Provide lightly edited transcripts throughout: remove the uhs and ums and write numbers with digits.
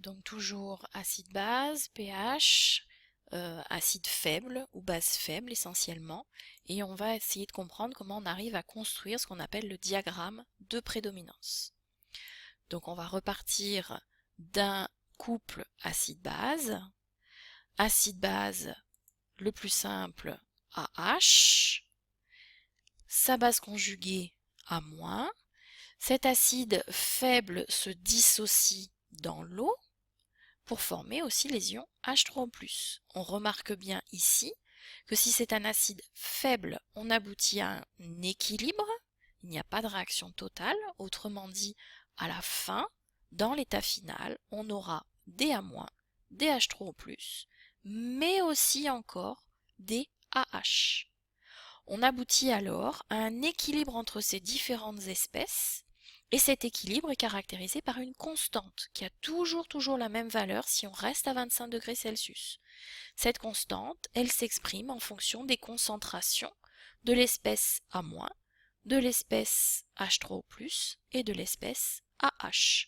Donc toujours acide-base, pH, acide faible ou base faible essentiellement. Et on va essayer de comprendre comment on arrive à construire ce qu'on appelle le diagramme de prédominance. Donc on va repartir d'un couple acide-base. Acide-base, le plus simple, AH. Sa base conjuguée, A-. Cet acide faible se dissocie dans l'eau pour former aussi les ions H3O+. On remarque bien ici que si c'est un acide faible, on aboutit à un équilibre, il n'y a pas de réaction totale, autrement dit, à la fin, dans l'état final, on aura des A-, des H3O+, mais aussi encore des AH. On aboutit alors à un équilibre entre ces différentes espèces, et cet équilibre est caractérisé par une constante qui a toujours la même valeur si on reste à 25 degrés Celsius. Cette constante, elle s'exprime en fonction des concentrations de l'espèce A-, de l'espèce H3O+, et de l'espèce AH.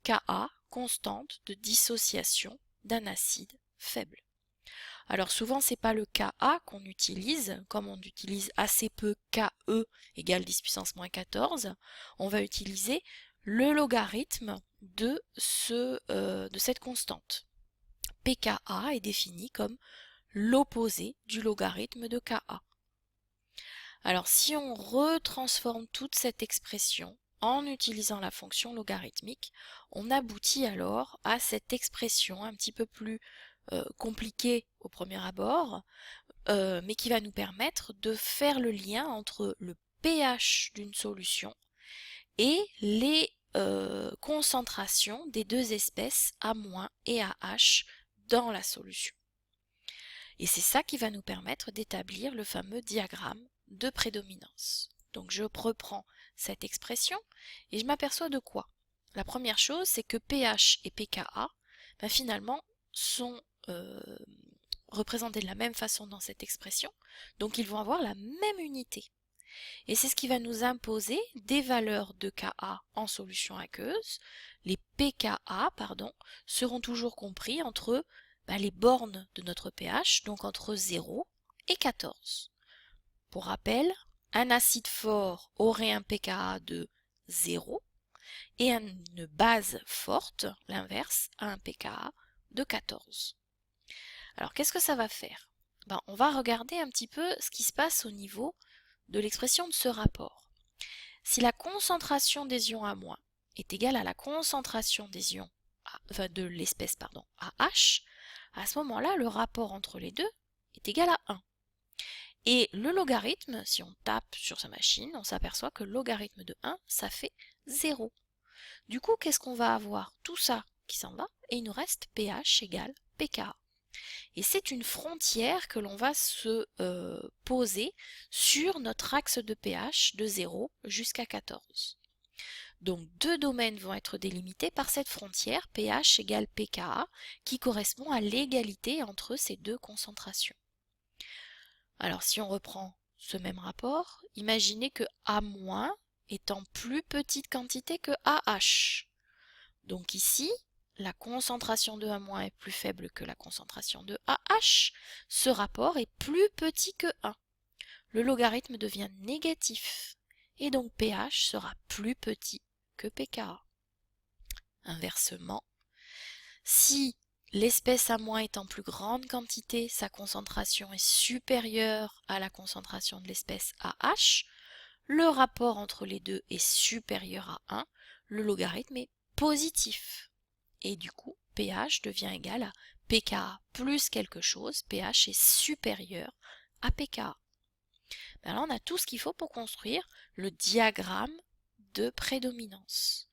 Ka, constante de dissociation d'un acide faible. Alors souvent c'est pas le Ka qu'on utilise, comme on utilise assez peu Ke égale 10 puissance moins 14, on va utiliser le logarithme de cette constante. pKa est défini comme l'opposé du logarithme de Ka. Alors si on retransforme toute cette expression en utilisant la fonction logarithmique, on aboutit alors à cette expression un petit peu plus compliquée au premier abord, mais qui va nous permettre de faire le lien entre le pH d'une solution et les concentrations des deux espèces A- et AH dans la solution. Et c'est ça qui va nous permettre d'établir le fameux diagramme de prédominance. Donc je reprends cette expression et je m'aperçois de quoi? La première chose, c'est que pH et pKa, finalement, sont représentés de la même façon dans cette expression, donc ils vont avoir la même unité. Et c'est ce qui va nous imposer des valeurs de Ka en solution aqueuse. Les pKa, seront toujours compris entre les bornes de notre pH, donc entre 0 et 14. Pour rappel, un acide fort aurait un pKa de 0 et une base forte, l'inverse, a un pKa de 14. Alors qu'est-ce que ça va faire? On va regarder un petit peu ce qui se passe au niveau de l'expression de ce rapport. Si la concentration des ions A- est égale à la concentration des ions de l'espèce AH, à ce moment-là, le rapport entre les deux est égal à 1. Et le logarithme, si on tape sur sa machine, on s'aperçoit que le logarithme de 1, ça fait 0. Du coup, qu'est-ce qu'on va avoir? Tout ça qui s'en va, et il nous reste pH égale pKa. Et c'est une frontière que l'on va se poser sur notre axe de pH de 0 jusqu'à 14. Donc deux domaines vont être délimités par cette frontière pH égale pKa qui correspond à l'égalité entre ces deux concentrations. Alors si on reprend ce même rapport, imaginez que A- est en plus petite quantité que AH. Donc ici, la concentration de A- est plus faible que la concentration de AH. Ce rapport est plus petit que 1. Le logarithme devient négatif et donc pH sera plus petit que pKa. Inversement, si l'espèce A- est en plus grande quantité, sa concentration est supérieure à la concentration de l'espèce AH, le rapport entre les deux est supérieur à 1, le logarithme est positif. Et du coup, pH devient égal à pKa plus quelque chose, pH est supérieur à pKa. Là, on a tout ce qu'il faut pour construire le diagramme de prédominance.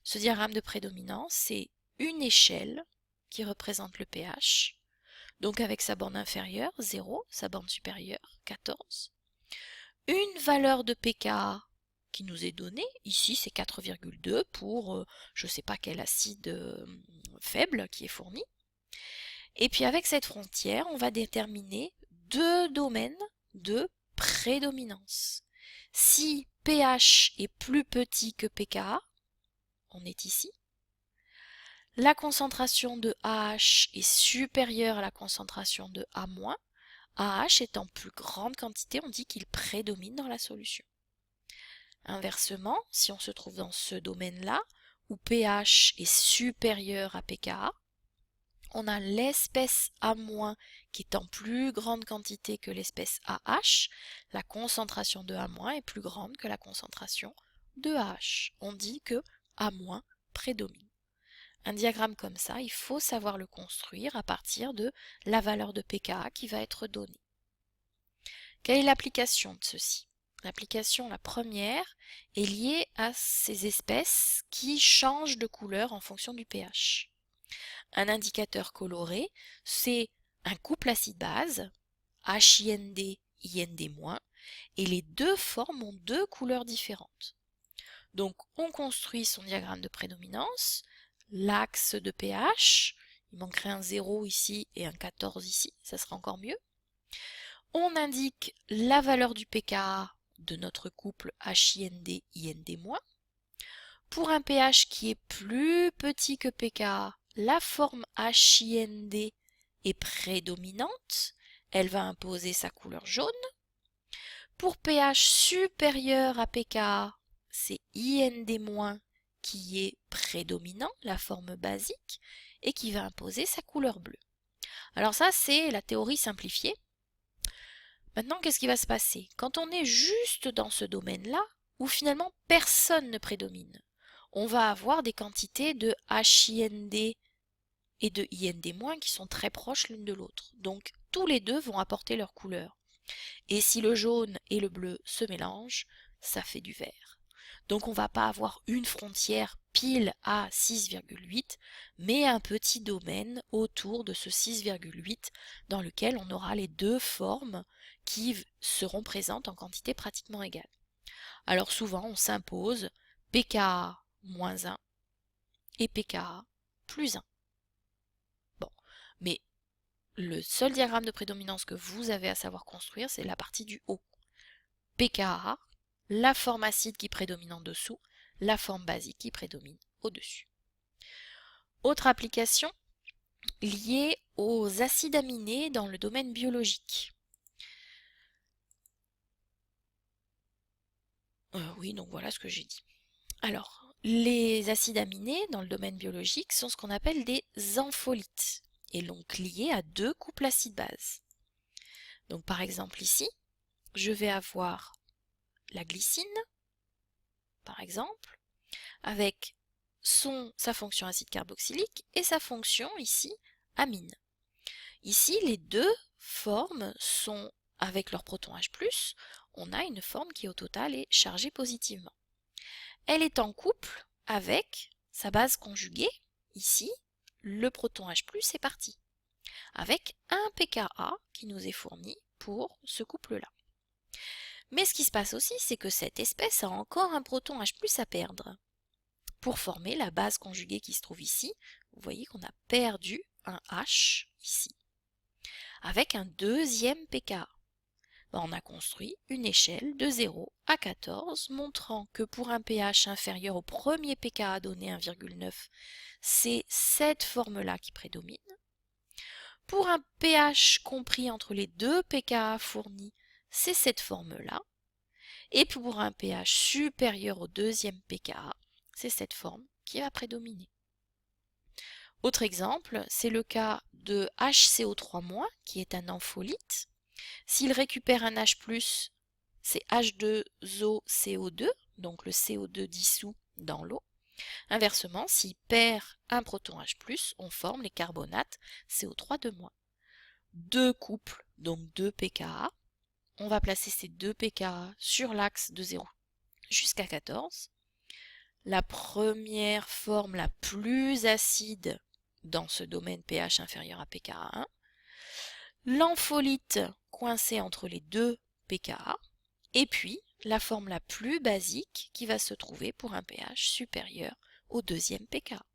Ce diagramme de prédominance, c'est une échelle qui représente le pH, donc avec sa borne inférieure, 0, sa borne supérieure, 14. Une valeur de pKa qui nous est donnée, ici c'est 4,2 pour je ne sais pas quel acide faible qui est fourni. Et puis avec cette frontière, on va déterminer deux domaines de prédominance. Si pH est plus petit que pKa, on est ici. la concentration de AH est supérieure à la concentration de A-, AH étant plus grande quantité, on dit qu'il prédomine dans la solution. Inversement, si on se trouve dans ce domaine-là, où pH est supérieur à pKa, on a l'espèce A- qui est en plus grande quantité que l'espèce AH, la concentration de A- est plus grande que la concentration de AH. On dit que A- prédomine. Un diagramme comme ça, il faut savoir le construire à partir de la valeur de pKa qui va être donnée. Quelle est l'application de ceci? L'application, la première, est liée à ces espèces qui changent de couleur en fonction du pH. Un indicateur coloré, c'est un couple acide-base, HIND, IND-, et les deux formes ont deux couleurs différentes. Donc on construit son diagramme de prédominance, l'axe de pH, il manquerait un 0 ici et un 14 ici, ça sera encore mieux. On indique la valeur du pKa de notre couple HIND, IND-. Pour un pH qui est plus petit que pKa, la forme HIND est prédominante, elle va imposer sa couleur jaune. Pour pH supérieur à pKa, c'est IND- qui est prédominant, la forme basique, et qui va imposer sa couleur bleue. Alors ça, c'est la théorie simplifiée. Maintenant, qu'est-ce qui va se passer? Quand on est juste dans ce domaine-là, où finalement personne ne prédomine, on va avoir des quantités de HIND et de IND- qui sont très proches l'une de l'autre. Donc tous les deux vont apporter leur couleur. Et si le jaune et le bleu se mélangent, ça fait du vert. Donc on ne va pas avoir une frontière pile à 6,8, mais un petit domaine autour de ce 6,8 dans lequel on aura les deux formes qui seront présentes en quantité pratiquement égale. Alors souvent on s'impose pKa moins 1 et pKa plus 1. Bon, mais le seul diagramme de prédominance que vous avez à savoir construire, c'est la partie du haut. pKa, la forme acide qui prédomine en dessous, la forme basique qui prédomine au-dessus. Autre application liée aux acides aminés dans le domaine biologique. Oui, donc voilà ce que j'ai dit. Alors, les acides aminés dans le domaine biologique sont ce qu'on appelle des ampholites, et donc liés à deux couples acides-bases. Donc par exemple ici, je vais avoir la glycine, par exemple, avec sa fonction acide carboxylique et sa fonction ici amine. Ici, les deux formes sont, avec leur proton H+, on a une forme qui au total est chargée positivement. Elle est en couple avec sa base conjuguée, ici, le proton H+, est parti, avec un pKa qui nous est fourni pour ce couple-là. Mais ce qui se passe aussi, c'est que cette espèce a encore un proton H+ à perdre. Pour former la base conjuguée qui se trouve ici, vous voyez qu'on a perdu un H ici, avec un deuxième pKa. On a construit une échelle de 0 à 14, montrant que pour un pH inférieur au premier pKa donné 1,9, c'est cette forme-là qui prédomine. Pour un pH compris entre les deux pKa fournis, c'est cette forme-là. Et pour un pH supérieur au deuxième pKa, c'est cette forme qui va prédominer. Autre exemple, c'est le cas de HCO3-, qui est un ampholite. S'il récupère un H+, c'est H2OCO2, donc le CO2 dissous dans l'eau. Inversement, s'il perd un proton H+, on forme les carbonates CO3 de moins. Deux couples, donc deux pKa. On va placer ces deux pKa sur l'axe de 0 jusqu'à 14. La première forme la plus acide dans ce domaine pH inférieur à pKa1. L'ampholite coincé entre les deux pKa. Et puis la forme la plus basique qui va se trouver pour un pH supérieur au deuxième pKa.